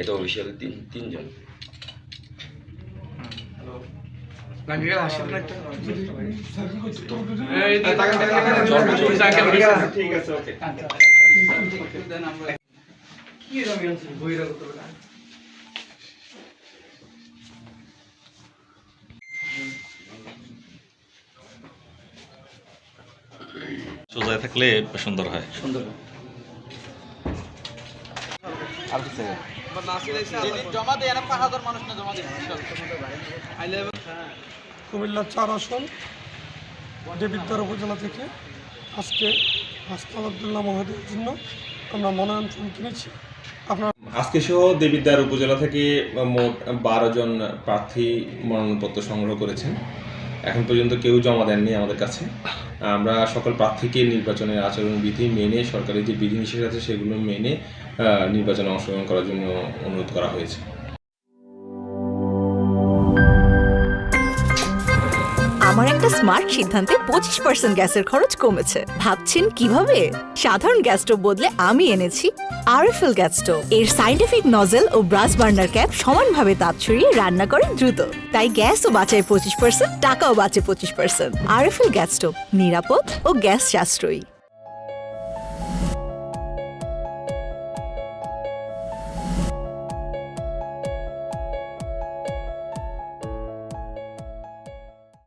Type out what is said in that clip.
এটা অফিসিয়ালি তিনজন। ঠিক আছে, ওকে। সোজায় থাকলে সুন্দর হয়। সুন্দর। কুমিল্লা 4 আসন দেবিদ্বার উপজেলা থেকে আজকে হাসনাত আবদুল্লাহ মহোদয়ের জন্য আমরা মনোনয়ন ফর্ম কিনেছি। আজকে সহ দেবিদ্বার উপজেলা থেকে মোট 12 জন প্রার্থী মনোনয়নপত্র সংগ্রহ করেছেন। এখন পর্যন্ত কেউ জমা দেননি আমাদের কাছে। আমরা সকল প্রার্থীকে নির্বাচনের আচরণবিধি মেনে, সরকারি যে বিধিনিষেধ আছে সেগুলো মেনে নির্বাচনে অংশগ্রহণ করার জন্য অনুরোধ করা হয়েছে। আমার একটা স্মার্ট সিদ্ধান্তে 25% গ্যাসের খরচ কমেছে। ভাবছেন কিভাবে? সাধারণ গ্যাস স্টোভ বদলে আমি এনেছি আরএফএল গ্যাস স্টোভ। এর সাইন্টিফিক নজল ও ব্রাস বার্নার ক্যাপ সমানভাবে তাপ ছড়িয়ে রান্না করে দ্রুত। তাই গ্যাসও বাঁচায় 25%, টাকাও বাঁচে 25%। আরএফএল গ্যাস স্টোভ নিরাপদ ও গ্যাস সাশ্রয়ী।